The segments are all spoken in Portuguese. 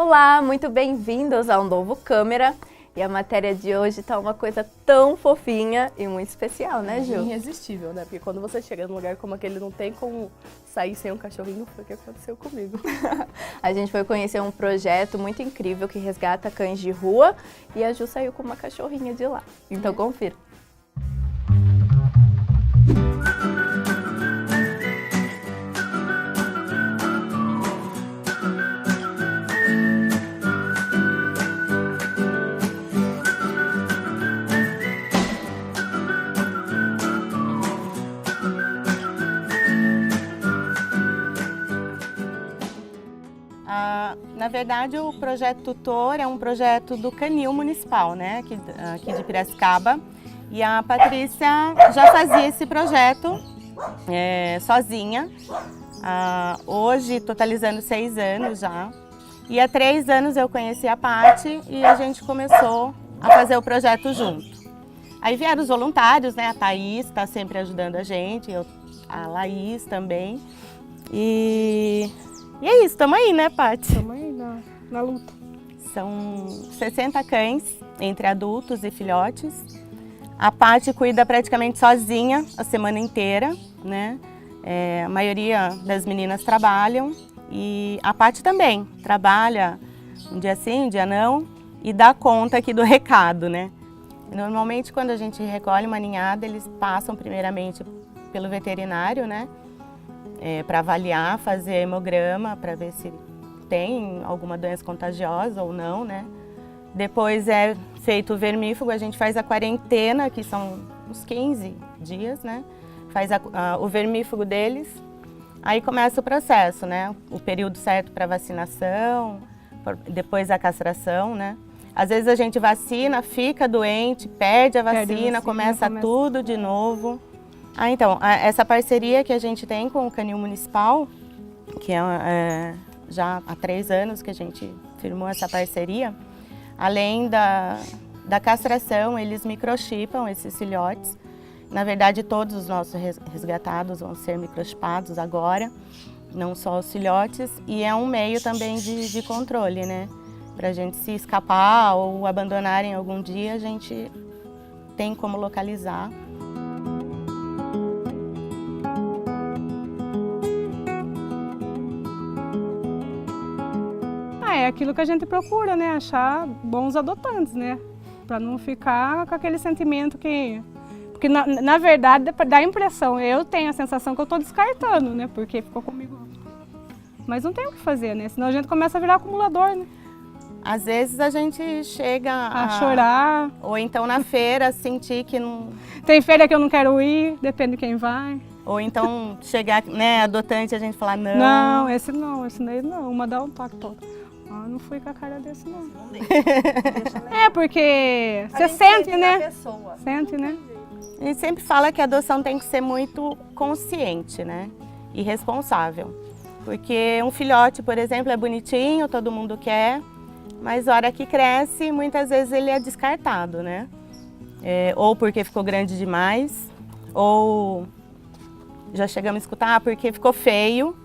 Olá, muito bem-vindos ao novo Câmera. E a matéria de hoje tá uma coisa tão fofinha e muito especial, né, Ju? Irresistível, né? Porque quando você chega num lugar como aquele, não tem como sair sem um cachorrinho, foi o que aconteceu comigo. A gente foi conhecer um projeto muito incrível que resgata cães de rua e a Ju saiu com uma cachorrinha de lá. Então confira. Na verdade, o projeto Tutor é um projeto do Canil Municipal, né, aqui de Piracicaba. E a Patrícia já fazia esse projeto sozinha, hoje totalizando 6 anos já. E há 3 anos eu conheci a Paty e a gente começou a fazer o projeto junto. Aí vieram os voluntários, né, a Thaís está sempre ajudando a gente, a Laís também. E é isso, estamos aí, né, Paty? Estamos aí na luta. São 60 cães, entre adultos e filhotes. A Paty cuida praticamente sozinha a semana inteira, né? A maioria das meninas trabalham e a Paty também trabalha um dia sim, um dia não e dá conta aqui do recado, né? Normalmente quando a gente recolhe uma ninhada, eles passam primeiramente pelo veterinário, né? Para avaliar, fazer hemograma, para ver se tem alguma doença contagiosa ou não, né? Depois é feito o vermífugo, a gente faz a quarentena, que são uns 15 dias, né? Faz o vermífugo deles, aí começa o processo, né? O período certo para vacinação, depois a castração, né? Às vezes a gente vacina, fica doente, perde a vacina, começa tudo de novo. Então, essa parceria que a gente tem com o Canil Municipal, que já há 3 anos que a gente firmou essa parceria, além da castração, eles microchipam esses filhotes. Na verdade, todos os nossos resgatados vão ser microchipados agora, não só os filhotes, e é um meio também de controle, né? Para a gente se escapar ou abandonarem algum dia, a gente tem como localizar. É aquilo que a gente procura, né? Achar bons adotantes, né? Para não ficar com aquele sentimento que... Porque, na verdade, dá a impressão, eu tenho a sensação que eu estou descartando, né? Porque ficou comigo. Mas não tem o que fazer, né? Senão a gente começa a virar acumulador, né? Às vezes a gente chega a chorar. Ou então na feira sentir que não... Tem feira que eu não quero ir, depende de quem vai. Ou então chegar, né, adotante, a gente falar não. Não, esse daí não. Uma dá um toque todo. Não fui com a cara desse não. Porque você sente, né? Sente, né? A gente sempre fala que a adoção tem que ser muito consciente, né? E responsável. Porque um filhote, por exemplo, é bonitinho, todo mundo quer, mas na hora que cresce, muitas vezes ele é descartado, né? Ou porque ficou grande demais, ou já chegamos a escutar porque ficou feio,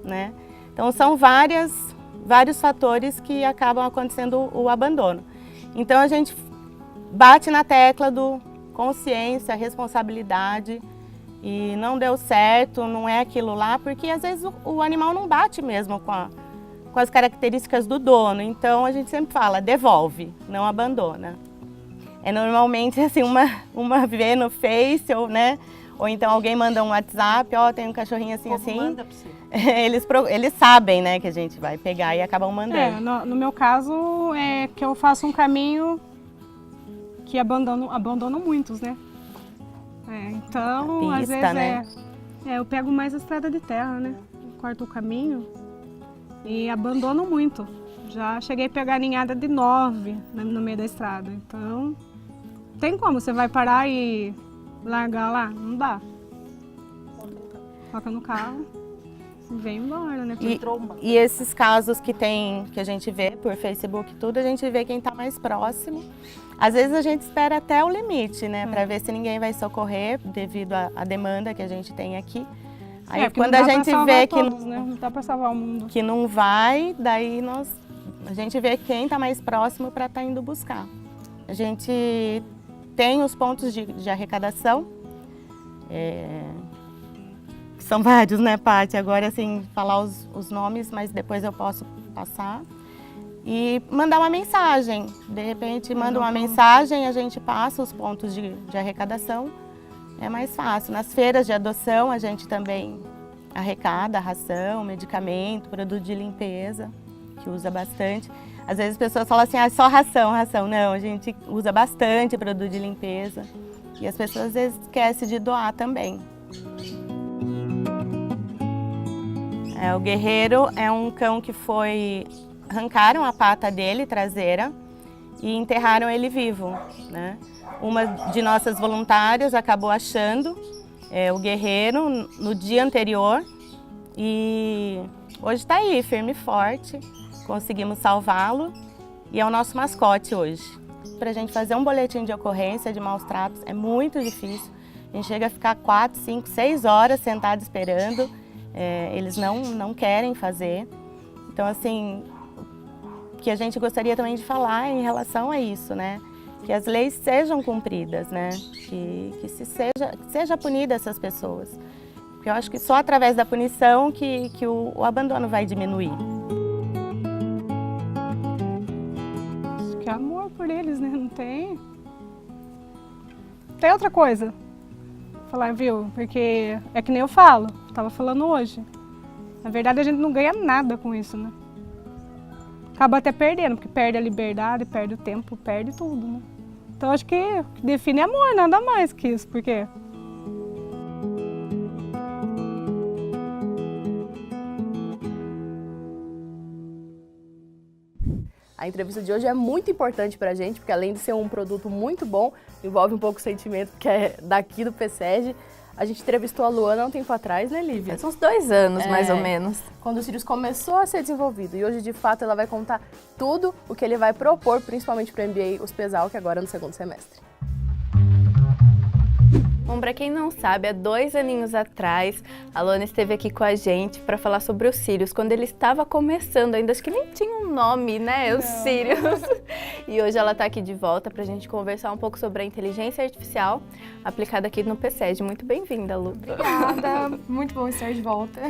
né? Então são vários fatores que acabam acontecendo o abandono. Então a gente bate na tecla do consciência, responsabilidade e não deu certo, não é aquilo lá, porque às vezes o animal não bate mesmo com as características do dono. Então a gente sempre fala, devolve, não abandona. Normalmente assim, uma vê no Face, ou então alguém manda um WhatsApp, tem um cachorrinho assim, assim. Manda pra você. Eles sabem, né, que a gente vai pegar e acabam mandando. No meu caso, é que eu faço um caminho que abandono muitos, né? Então, pista, às vezes, né? Eu pego mais a estrada de terra, né? Corto o caminho e abandono muito. Já cheguei a pegar ninhada de 9 no meio da estrada. Então, tem como, você vai parar e largar lá? Não dá. Coloca no carro. Vem embora, né? E esses casos que a gente vê por Facebook e tudo, a gente vê quem está mais próximo. Às vezes a gente espera até o limite, né? Para ver se ninguém vai socorrer devido à demanda que a gente tem aqui. Aí quando a gente vê que todos, né? Não dá para salvar o mundo. Que não vai, daí A gente vê quem está mais próximo para estar indo buscar. A gente tem os pontos de arrecadação, que são vários, né, Paty? Agora, assim, falar os nomes, mas depois eu posso passar. E mandar uma mensagem. De repente, manda uma mensagem, a gente passa os pontos de arrecadação. É mais fácil. Nas feiras de adoção, a gente também arrecada ração, medicamento, produto de limpeza, que usa bastante. Às vezes as pessoas falam assim, só ração, ração. Não, a gente usa bastante produto de limpeza. E as pessoas às vezes esquecem de doar também. O Guerreiro é um cão que arrancaram a pata dele, traseira, e enterraram ele vivo, né? Uma de nossas voluntárias acabou achando o Guerreiro no dia anterior e hoje está aí, firme e forte, conseguimos salvá-lo e é o nosso mascote hoje. Para a gente fazer um boletim de ocorrência de maus tratos é muito difícil, a gente chega a ficar 4, 5, 6 horas sentado esperando, eles não querem fazer. Então, assim, o que a gente gostaria também de falar em relação a isso, né? Que as leis sejam cumpridas, né? Que seja punida essas pessoas. Porque eu acho que só através da punição que o abandono vai diminuir. Acho que é amor por eles, né? Não tem outra coisa. Falar, viu? Porque é que nem eu falo, estava falando hoje. Na verdade, a gente não ganha nada com isso, né? Acaba até perdendo, porque perde a liberdade, perde o tempo, perde tudo, né? Então acho que o que define é amor, nada mais que isso, porque... A entrevista de hoje é muito importante pra gente, porque além de ser um produto muito bom, envolve um pouco o sentimento que é daqui do PSEG. A gente entrevistou a Luana há um tempo atrás, né, Lívia? Faz uns 2 anos, mais ou menos. Quando o Sirius começou a ser desenvolvido. E hoje, de fato, ela vai contar tudo o que ele vai propor, principalmente para o MBA Uspesal, que agora é no 2º semestre. Bom, para quem não sabe, há 2 aninhos atrás, a Luana esteve aqui com a gente para falar sobre o Sirius, quando ele estava começando ainda, acho que nem tinha um nome, né, o Sirius. E hoje ela está aqui de volta para a gente conversar um pouco sobre a inteligência artificial aplicada aqui no PSEG. Muito bem-vinda, Lu. Obrigada, muito bom estar de volta.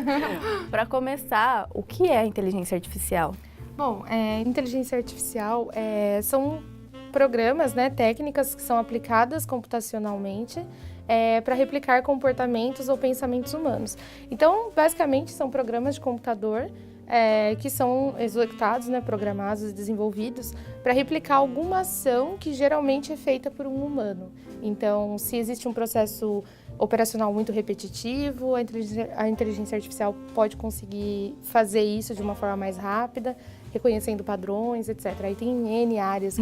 Para começar, o que é a inteligência artificial? Bom, inteligência artificial são programas, né, técnicas que são aplicadas computacionalmente para replicar comportamentos ou pensamentos humanos. Então, basicamente, são programas de computador que são executados, né, programados e desenvolvidos para replicar alguma ação que geralmente é feita por um humano. Então, se existe um processo operacional muito repetitivo, a inteligência artificial pode conseguir fazer isso de uma forma mais rápida, reconhecendo padrões, etc. Aí tem N áreas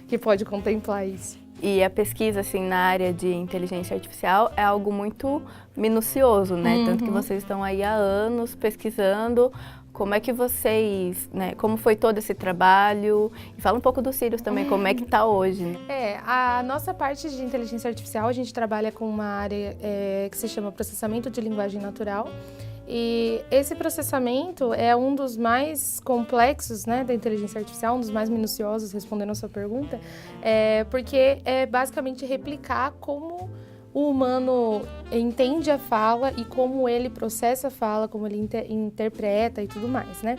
que pode contemplar isso. E a pesquisa, assim, na área de inteligência artificial é algo muito minucioso, né? Tanto que vocês estão aí há anos pesquisando. Como é que vocês, né? Como foi todo esse trabalho? E fala um pouco do Sirius também, como é que está hoje, né? A nossa parte de inteligência artificial, a gente trabalha com uma área que se chama processamento de linguagem natural. E esse processamento é um dos mais complexos, né, da inteligência artificial, um dos mais minuciosos, respondendo a sua pergunta, porque é basicamente replicar como o humano entende a fala e como ele processa a fala, como ele interpreta e tudo mais, né?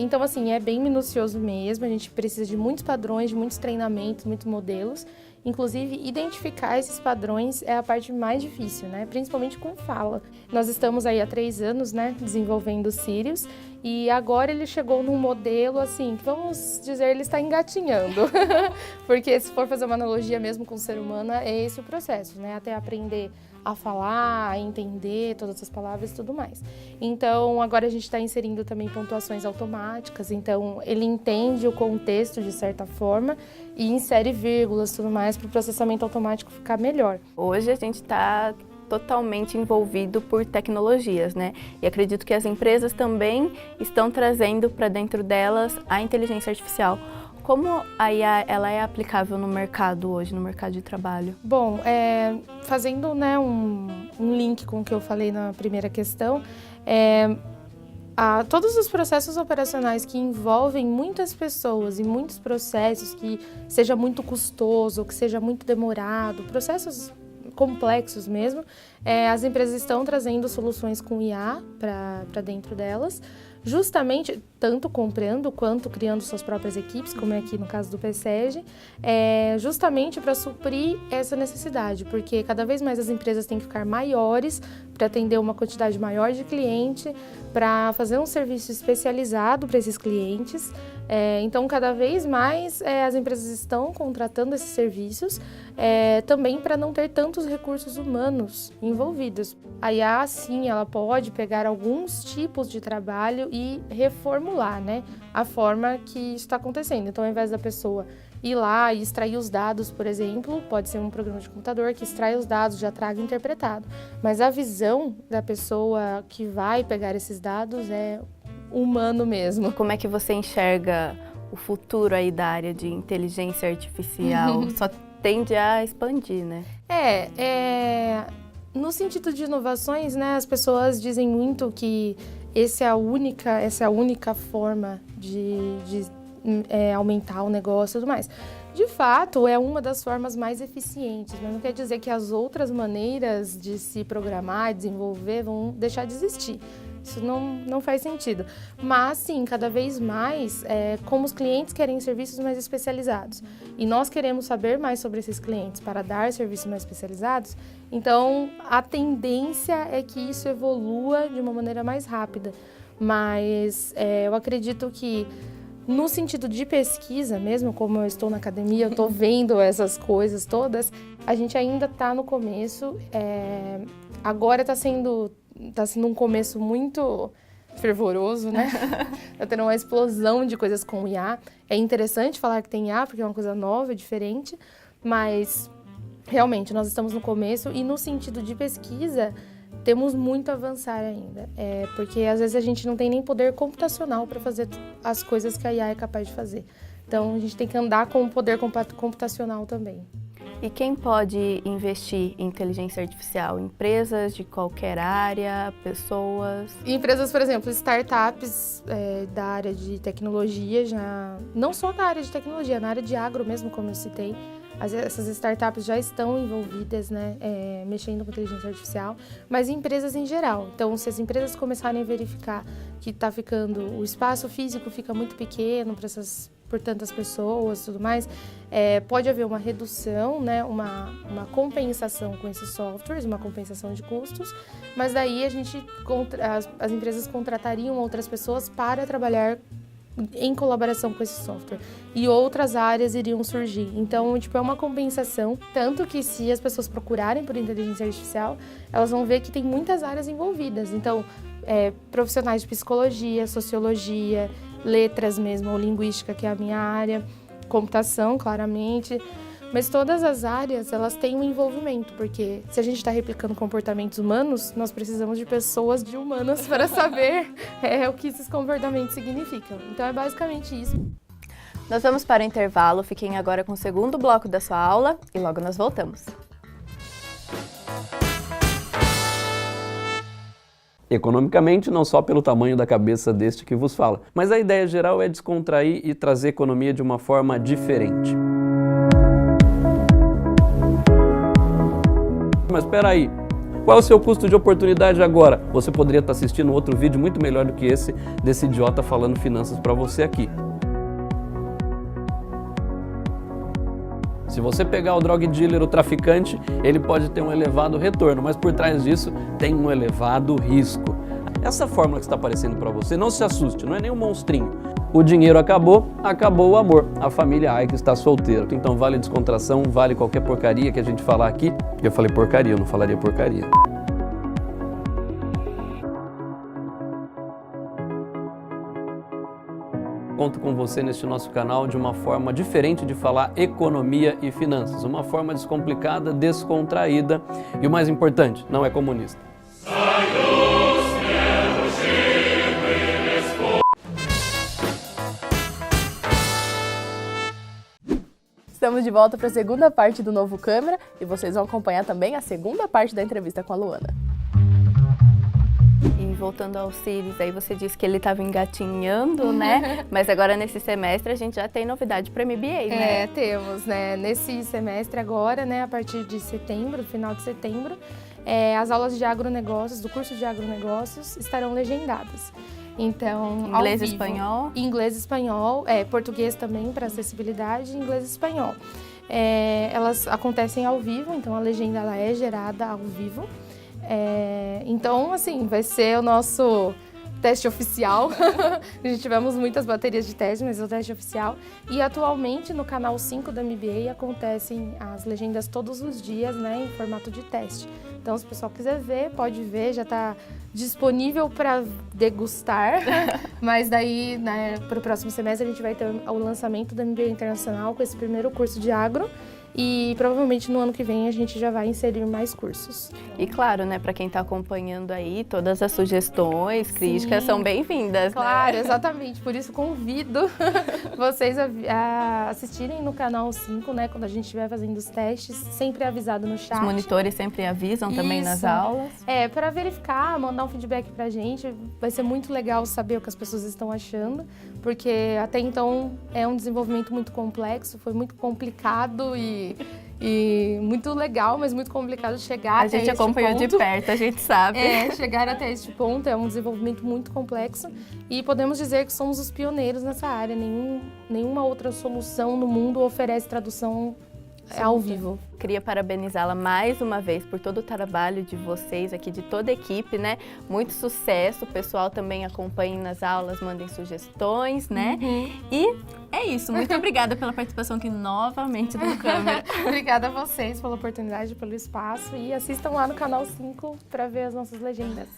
Então, assim, é bem minucioso mesmo, a gente precisa de muitos padrões, de muitos treinamentos, muitos modelos. Inclusive, identificar esses padrões é a parte mais difícil, né? Principalmente com fala. Nós estamos aí há 3 anos, né, desenvolvendo o Sirius, e agora ele chegou num modelo, assim, que vamos dizer, ele está engatinhando. Porque se for fazer uma analogia mesmo com o ser humano, é esse o processo, né? Até aprender a falar, a entender todas as palavras e tudo mais. Então, agora a gente está inserindo também pontuações automáticas, então ele entende o contexto de certa forma e insere vírgulas e tudo mais para o processamento automático ficar melhor. Hoje a gente está totalmente envolvido por tecnologias, né? E acredito que as empresas também estão trazendo para dentro delas a inteligência artificial. Como a IA ela é aplicável no mercado hoje, no mercado de trabalho? Bom, fazendo, né, um link com o que eu falei na primeira questão, Todos os processos operacionais que envolvem muitas pessoas e muitos processos, que seja muito custoso, que seja muito demorado, processos complexos mesmo, as empresas estão trazendo soluções com IA para dentro delas, justamente tanto comprando quanto criando suas próprias equipes, como é aqui no caso do PSEG, justamente para suprir essa necessidade, porque cada vez mais as empresas têm que ficar maiores para atender uma quantidade maior de cliente, para fazer um serviço especializado para esses clientes. Então, cada vez mais as empresas estão contratando esses serviços, também para não ter tantos recursos humanos envolvidos. A IA, sim, ela pode pegar alguns tipos de trabalho e reformular, né, a forma que isso está acontecendo. Então, ao invés da pessoa ir lá e extrair os dados, por exemplo, pode ser um programa de computador que extrai os dados, já traga interpretado. Mas a visão da pessoa que vai pegar esses dados é humano mesmo. Como é que você enxerga o futuro aí da área de inteligência artificial? Só tende a expandir, né? No sentido de inovações, né, as pessoas dizem muito que essa é a única forma de aumentar o negócio e tudo mais. De fato, é uma das formas mais eficientes, mas não quer dizer que as outras maneiras de se programar e desenvolver vão deixar de existir. Isso não faz sentido. Mas, sim, cada vez mais, como os clientes querem serviços mais especializados e nós queremos saber mais sobre esses clientes para dar serviços mais especializados, então a tendência é que isso evolua de uma maneira mais rápida. Mas eu acredito que, no sentido de pesquisa, mesmo como eu estou na academia, eu estou vendo essas coisas todas, a gente ainda está no começo. Agora está sendo um começo muito fervoroso, né? Está tendo uma explosão de coisas com IA. É interessante falar que tem IA, porque é uma coisa nova, diferente, mas realmente nós estamos no começo e no sentido de pesquisa temos muito a avançar ainda, porque às vezes a gente não tem nem poder computacional para fazer as coisas que a IA é capaz de fazer. Então a gente tem que andar com o poder computacional também. E quem pode investir em inteligência artificial? Empresas de qualquer área, pessoas? Empresas, por exemplo, startups da área de tecnologia, não só da área de tecnologia, na área de agro mesmo, como eu citei. Essas startups já estão envolvidas, né, mexendo com inteligência artificial, mas empresas em geral. Então, se as empresas começarem a verificar que o espaço físico fica muito pequeno por tantas pessoas e tudo mais, pode haver uma redução, né, uma compensação com esses softwares, uma compensação de custos, mas daí as empresas contratariam outras pessoas para trabalhar em colaboração com esse software. E outras áreas iriam surgir. Então, é uma compensação. Tanto que se as pessoas procurarem por inteligência artificial, elas vão ver que tem muitas áreas envolvidas. Então, profissionais de psicologia, sociologia, letras mesmo, ou linguística, que é a minha área, computação, claramente. Mas todas as áreas, elas têm um envolvimento, porque se a gente está replicando comportamentos humanos, nós precisamos de pessoas de humanas para saber o que esses comportamentos significam. Então, é basicamente isso. Nós vamos para o intervalo, fiquem agora com o segundo bloco da sua aula e logo nós voltamos. Economicamente, não só pelo tamanho da cabeça deste que vos fala, mas a ideia geral é descontrair e trazer economia de uma forma diferente. Mas espera aí, qual é o seu custo de oportunidade agora? Você poderia estar assistindo outro vídeo muito melhor do que esse, desse idiota falando finanças para você aqui. Se você pegar o drug dealer, o traficante, ele pode ter um elevado retorno, mas por trás disso tem um elevado risco. Essa fórmula que está aparecendo para você, não se assuste, não é nenhum monstrinho. O dinheiro acabou, acabou o amor. A família Aike está solteira. Então vale descontração, vale qualquer porcaria que a gente falar aqui. Eu falei porcaria, eu não falaria porcaria. Conto com você neste nosso canal de uma forma diferente de falar economia e finanças. Uma forma descomplicada, descontraída e o mais importante, não é comunista. Estamos de volta para a segunda parte do Novo Câmara e vocês vão acompanhar também a segunda parte da entrevista com a Luana. E voltando aos Círios, aí você disse que ele estava engatinhando, né? Mas agora nesse semestre a gente já tem novidade para MBA, né? Temos, né? Nesse semestre agora, né, a partir de setembro, final de setembro, as aulas de agronegócios, do curso de agronegócios, estarão legendadas. Então, inglês e ao vivo, espanhol? Inglês e espanhol, português também para acessibilidade, inglês e espanhol. Elas acontecem ao vivo, então a legenda ela é gerada ao vivo. Então, assim, vai ser o nosso teste oficial. A gente tivemos muitas baterias de teste, mas é o teste oficial. E atualmente no canal 5 da MBA acontecem as legendas todos os dias, né, em formato de teste. Então, se o pessoal quiser ver, pode ver, já está disponível para degustar. Mas daí, né, para o próximo semestre, a gente vai ter o lançamento da MBA Internacional com esse primeiro curso de agro. E provavelmente no ano que vem a gente já vai inserir mais cursos. E claro, né, para quem está acompanhando aí, todas as sugestões, críticas são bem-vindas, Claro, né? Exatamente. Por isso convido vocês a assistirem no canal 5, né, quando a gente estiver fazendo os testes, sempre avisado no chat. Os monitores sempre avisam também nas Isso. aulas. Para verificar, mandar um feedback pra gente. Vai ser muito legal saber o que as pessoas estão achando, porque até então é um desenvolvimento muito complexo, foi muito complicado e muito legal, mas muito complicado chegar A até gente este acompanhou de ponto. perto, a gente sabe. Chegar até este ponto é um desenvolvimento muito complexo e podemos dizer que somos os pioneiros nessa área. Nenhuma outra solução no mundo oferece tradução ao vivo. Queria parabenizá-la mais uma vez por todo o trabalho de vocês aqui, de toda a equipe, né? Muito sucesso, o pessoal também acompanhe nas aulas, mandem sugestões, né? E é isso, muito obrigada pela participação aqui novamente no câmera. Obrigada a vocês pela oportunidade, pelo espaço e assistam lá no canal 5 para ver as nossas legendas.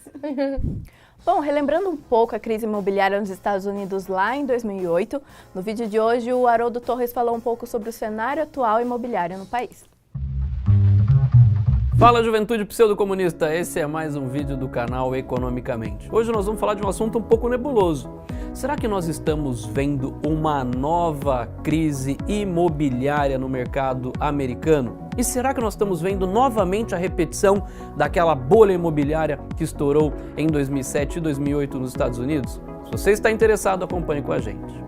Bom, relembrando um pouco a crise imobiliária nos Estados Unidos lá em 2008, no vídeo de hoje o Haroldo Torres falou um pouco sobre o cenário atual imobiliário no país. Fala, juventude pseudo-comunista! Esse é mais um vídeo do canal Economicamente. Hoje nós vamos falar de um assunto um pouco nebuloso. Será que nós estamos vendo uma nova crise imobiliária no mercado americano? E será que nós estamos vendo novamente a repetição daquela bolha imobiliária que estourou em 2007 e 2008 nos Estados Unidos? Se você está interessado, acompanhe com a gente.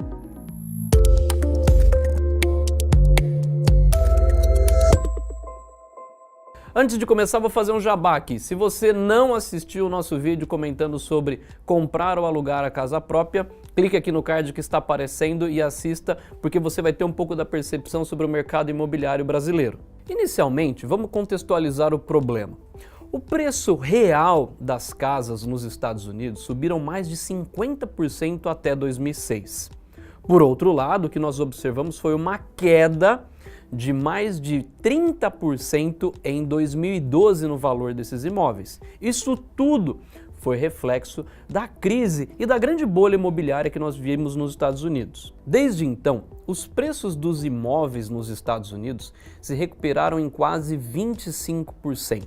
Antes de começar, vou fazer um jabá aqui. Se você não assistiu o nosso vídeo comentando sobre comprar ou alugar a casa própria, clique aqui no card que está aparecendo e assista, porque você vai ter um pouco da percepção sobre o mercado imobiliário brasileiro. Inicialmente, vamos contextualizar o problema. O preço real das casas nos Estados Unidos subiram mais de 50% até 2006. Por outro lado, o que nós observamos foi uma queda de mais de 30% em 2012 no valor desses imóveis. Isso tudo foi reflexo da crise e da grande bolha imobiliária que nós vimos nos Estados Unidos. Desde então, os preços dos imóveis nos Estados Unidos se recuperaram em quase 25%.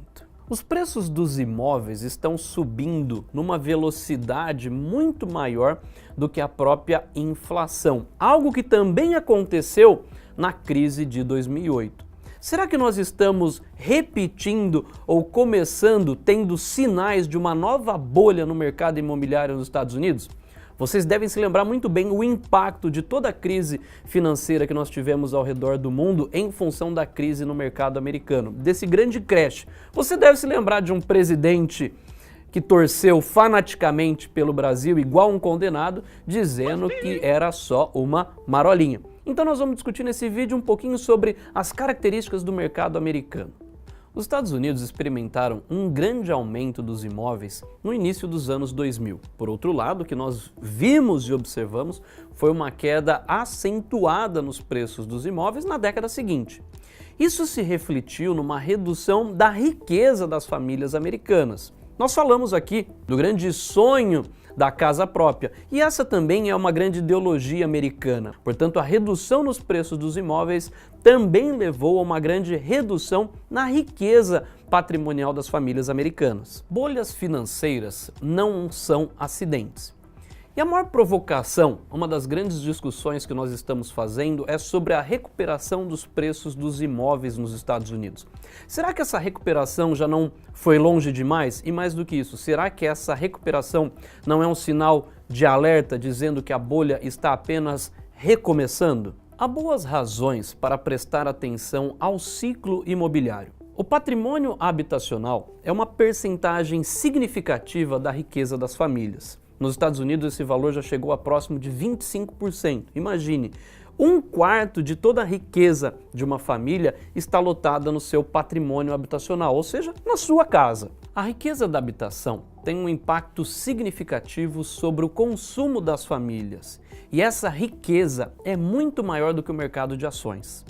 Os preços dos imóveis estão subindo numa velocidade muito maior do que a própria inflação, algo que também aconteceu na crise de 2008. Será que nós estamos repetindo ou começando, tendo sinais de uma nova bolha no mercado imobiliário nos Estados Unidos? Vocês devem se lembrar muito bem o impacto de toda a crise financeira que nós tivemos ao redor do mundo em função da crise no mercado americano, desse grande crash. Você deve se lembrar de um presidente que torceu fanaticamente pelo Brasil igual um condenado, dizendo que era só uma marolinha. Então nós vamos discutir nesse vídeo um pouquinho sobre as características do mercado americano. Os Estados Unidos experimentaram um grande aumento dos imóveis no início dos anos 2000. Por outro lado, o que nós vimos e observamos foi uma queda acentuada nos preços dos imóveis na década seguinte. Isso se refletiu numa redução da riqueza das famílias americanas. Nós falamos aqui do grande sonho da casa própria, e essa também é uma grande ideologia americana. Portanto, a redução nos preços dos imóveis também levou a uma grande redução na riqueza patrimonial das famílias americanas. Bolhas financeiras não são acidentes. E a maior provocação, uma das grandes discussões que nós estamos fazendo é sobre a recuperação dos preços dos imóveis nos Estados Unidos. Será que essa recuperação já não foi longe demais? E mais do que isso, será que essa recuperação não é um sinal de alerta dizendo que a bolha está apenas recomeçando? Há boas razões para prestar atenção ao ciclo imobiliário. O patrimônio habitacional é uma percentagem significativa da riqueza das famílias. Nos Estados Unidos, esse valor já chegou a próximo de 25%. Imagine, 1/4 de toda a riqueza de uma família está lotada no seu patrimônio habitacional, ou seja, na sua casa. A riqueza da habitação tem um impacto significativo sobre o consumo das famílias. E essa riqueza é muito maior do que o mercado de ações.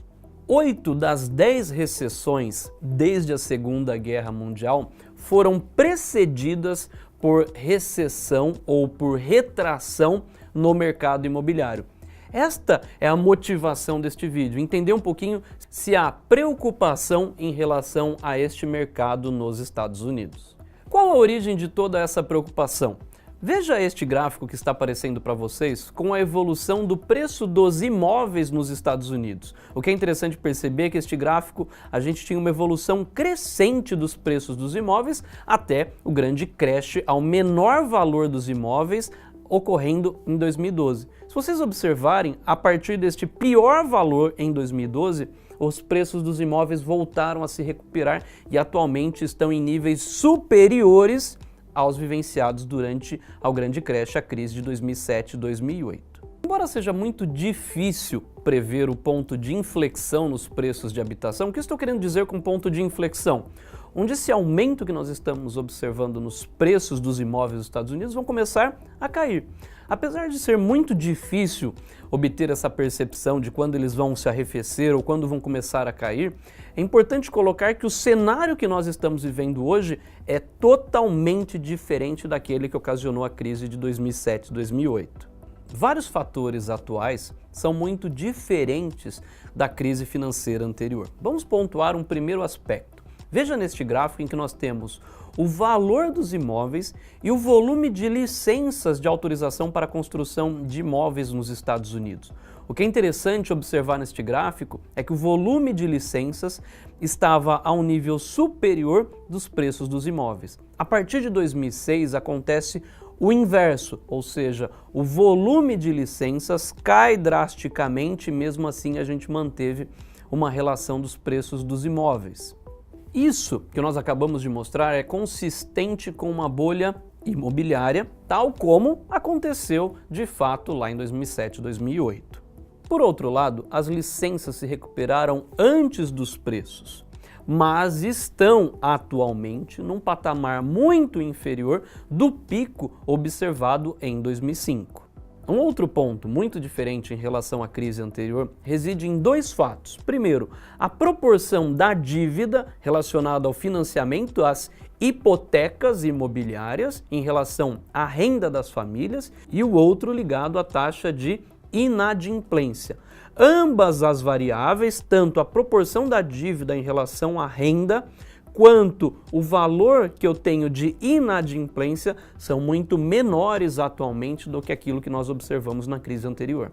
8 das 10 recessões desde a Segunda Guerra Mundial foram precedidas por recessão ou por retração no mercado imobiliário. Esta é a motivação deste vídeo, entender um pouquinho se há preocupação em relação a este mercado nos Estados Unidos. Qual a origem de toda essa preocupação? Veja este gráfico que está aparecendo para vocês com a evolução do preço dos imóveis nos Estados Unidos. O que é interessante perceber é que este gráfico a gente tinha uma evolução crescente dos preços dos imóveis até o grande crash ao menor valor dos imóveis ocorrendo em 2012. Se vocês observarem, a partir deste pior valor em 2012, os preços dos imóveis voltaram a se recuperar e atualmente estão em níveis superiores aos vivenciados durante o grande crash, a crise de 2007 e 2008. Embora seja muito difícil prever o ponto de inflexão nos preços de habitação, o que eu estou querendo dizer com ponto de inflexão? Onde esse aumento que nós estamos observando nos preços dos imóveis dos Estados Unidos vão começar a cair. Apesar de ser muito difícil obter essa percepção de quando eles vão se arrefecer ou quando vão começar a cair, é importante colocar que o cenário que nós estamos vivendo hoje é totalmente diferente daquele que ocasionou a crise de 2007 e 2008. Vários fatores atuais são muito diferentes da crise financeira anterior. Vamos pontuar um primeiro aspecto. Veja neste gráfico em que nós temos o valor dos imóveis e o volume de licenças de autorização para a construção de imóveis nos Estados Unidos. O que é interessante observar neste gráfico é que o volume de licenças estava a um nível superior dos preços dos imóveis. A partir de 2006 acontece o inverso, ou seja, o volume de licenças cai drasticamente, mesmo assim a gente manteve uma relação dos preços dos imóveis. Isso que nós acabamos de mostrar é consistente com uma bolha imobiliária, tal como aconteceu de fato lá em 2007 e 2008. Por outro lado, as licenças se recuperaram antes dos preços, mas estão atualmente num patamar muito inferior do pico observado em 2005. Um outro ponto muito diferente em relação à crise anterior reside em dois fatos. Primeiro, a proporção da dívida relacionada ao financiamento, às hipotecas imobiliárias em relação à renda das famílias, e o outro ligado à taxa de inadimplência. Ambas as variáveis, tanto a proporção da dívida em relação à renda, quanto o valor que eu tenho de inadimplência, são muito menores atualmente do que aquilo que nós observamos na crise anterior.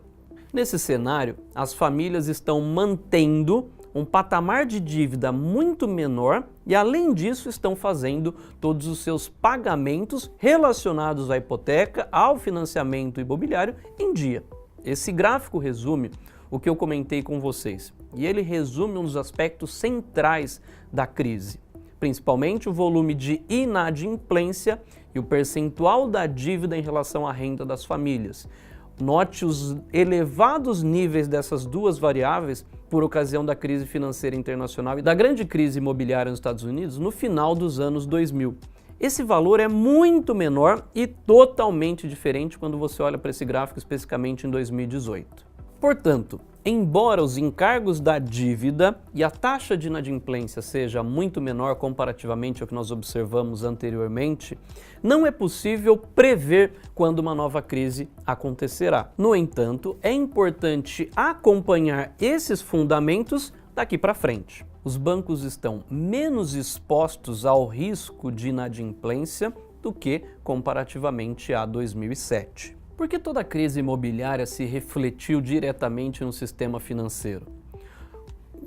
Nesse cenário, as famílias estão mantendo um patamar de dívida muito menor e, além disso, estão fazendo todos os seus pagamentos relacionados à hipoteca, ao financiamento imobiliário em dia. Esse gráfico resume o que eu comentei com vocês, e ele resume um dos aspectos centrais da crise, principalmente o volume de inadimplência e o percentual da dívida em relação à renda das famílias. Note os elevados níveis dessas duas variáveis por ocasião da crise financeira internacional e da grande crise imobiliária nos Estados Unidos no final dos anos 2000. Esse valor é muito menor e totalmente diferente quando você olha para esse gráfico especificamente em 2018. Portanto, embora os encargos da dívida e a taxa de inadimplência seja muito menor comparativamente ao que nós observamos anteriormente, não é possível prever quando uma nova crise acontecerá. No entanto, é importante acompanhar esses fundamentos daqui para frente. Os bancos estão menos expostos ao risco de inadimplência do que comparativamente a 2007. Por que toda a crise imobiliária se refletiu diretamente no sistema financeiro?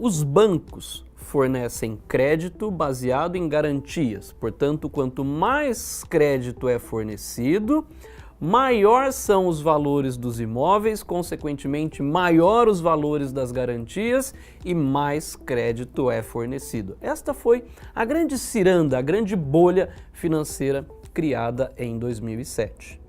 Os bancos fornecem crédito baseado em garantias, portanto, quanto mais crédito é fornecido, maior são os valores dos imóveis, consequentemente, maior os valores das garantias e mais crédito é fornecido. Esta foi a grande ciranda, a grande bolha financeira criada em 2007.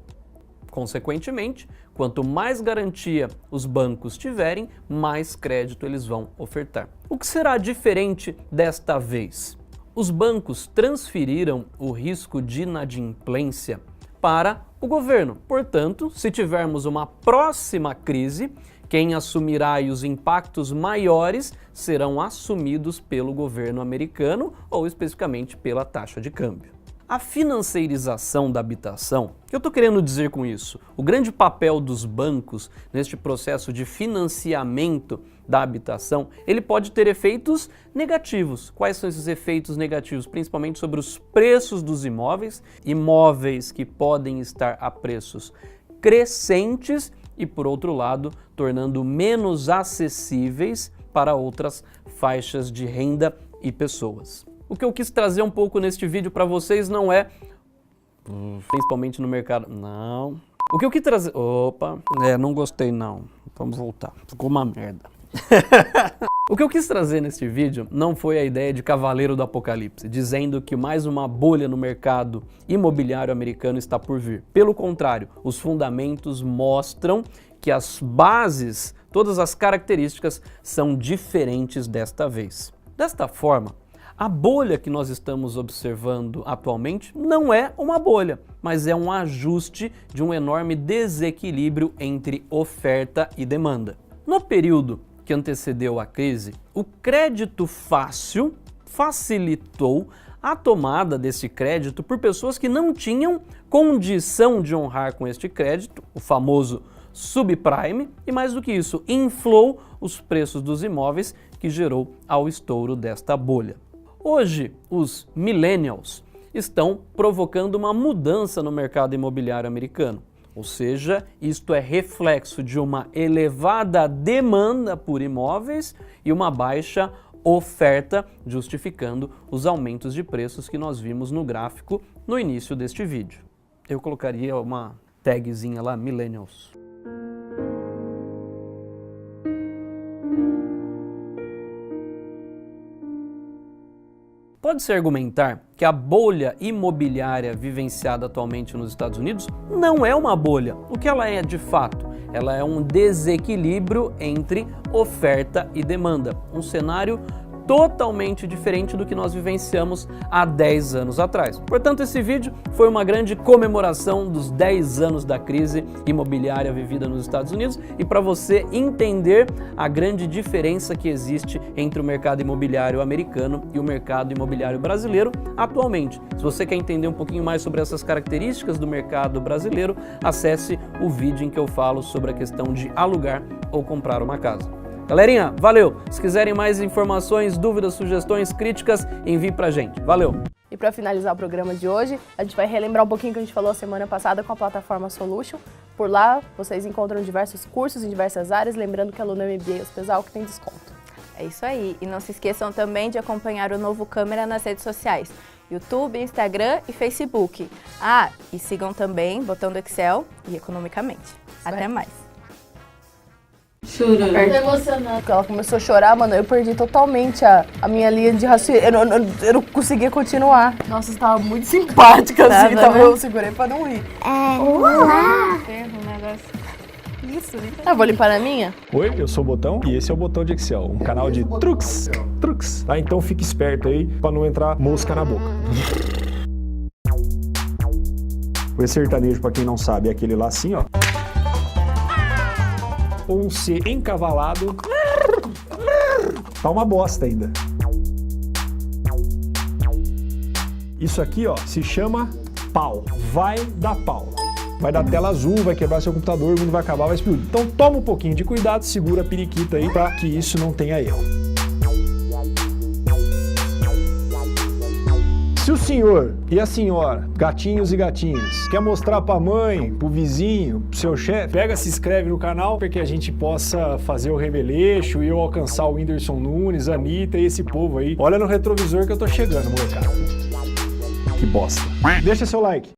Consequentemente, quanto mais garantia os bancos tiverem, mais crédito eles vão ofertar. O que será diferente desta vez? Os bancos transferiram o risco de inadimplência para o governo. Portanto, se tivermos uma próxima crise, quem assumirá os impactos maiores serão assumidos pelo governo americano ou especificamente pela taxa de câmbio. A financeirização da habitação, o que eu estou querendo dizer com isso? O grande papel dos bancos neste processo de financiamento da habitação, ele pode ter efeitos negativos. Quais são esses efeitos negativos? Principalmente sobre os preços dos imóveis, imóveis que podem estar a preços crescentes e, por outro lado, tornando menos acessíveis para outras faixas de renda e pessoas. O que eu quis trazer um pouco neste vídeo para vocês não é, principalmente no mercado, não. O que eu quis trazer, não gostei não, vamos voltar, ficou uma merda. O que eu quis trazer neste vídeo não foi a ideia de Cavaleiro do Apocalipse, dizendo que mais uma bolha no mercado imobiliário americano está por vir. Pelo contrário, os fundamentos mostram que as bases, todas as características são diferentes desta vez. Desta forma, a bolha que nós estamos observando atualmente não é uma bolha, mas é um ajuste de um enorme desequilíbrio entre oferta e demanda. No período que antecedeu a crise, o crédito fácil facilitou a tomada desse crédito por pessoas que não tinham condição de honrar com este crédito, o famoso subprime, e mais do que isso, inflou os preços dos imóveis, que gerou ao estouro desta bolha. Hoje, os millennials estão provocando uma mudança no mercado imobiliário americano. Ou seja, isto é reflexo de uma elevada demanda por imóveis e uma baixa oferta, justificando os aumentos de preços que nós vimos no gráfico no início deste vídeo. Eu colocaria uma tagzinha lá, millennials. Pode-se argumentar que a bolha imobiliária vivenciada atualmente nos Estados Unidos não é uma bolha. O que ela é de fato? Ela é um desequilíbrio entre oferta e demanda. Um cenário totalmente diferente do que nós vivenciamos há 10 anos atrás. Portanto, esse vídeo foi uma grande comemoração dos 10 anos da crise imobiliária vivida nos Estados Unidos e para você entender a grande diferença que existe entre o mercado imobiliário americano e o mercado imobiliário brasileiro atualmente. Se você quer entender um pouquinho mais sobre essas características do mercado brasileiro, acesse o vídeo em que eu falo sobre a questão de alugar ou comprar uma casa. Galerinha, valeu! Se quiserem mais informações, dúvidas, sugestões, críticas, envie pra gente. Valeu! E para finalizar o programa de hoje, a gente vai relembrar um pouquinho que a gente falou a semana passada com a plataforma Solution. Por lá, vocês encontram diversos cursos em diversas áreas, lembrando que aluno MBA Hospesal que tem desconto. É isso aí. E não se esqueçam também de acompanhar o Novo Câmera nas redes sociais. YouTube, Instagram e Facebook. Ah, e sigam também Botão do Excel e Economicamente. Até mais! Chorando. Tô emocionada. Porque ela começou a chorar, mano, eu perdi totalmente a minha linha de raciocínio. Eu não conseguia continuar. Nossa, você tava muito simpática, assim, então eu segurei pra não rir. Isso. Eu vou limpar a minha? Oi, eu sou o Botão e esse é o Botão de Excel, um canal de truques, tá? Então fique esperto aí pra não entrar mosca na boca. O sertanejo, pra quem não sabe, é aquele lá assim, ó. Ou um C encavalado. Tá uma bosta ainda. Isso aqui, ó, se chama pau. Vai dar pau. Vai dar tela azul, vai quebrar seu computador, o mundo vai acabar, vai explodir. Então toma um pouquinho de cuidado, segura a periquita aí pra que isso não tenha erro. Se o senhor e a senhora, gatinhos e gatinhas, quer mostrar pra mãe, pro vizinho, pro seu chefe, pega, se inscreve no canal para que a gente possa fazer o remeleixo e eu alcançar o Whindersson Nunes, a Anitta e esse povo aí. Olha no retrovisor que eu tô chegando, molecada. Que bosta. Deixa seu like.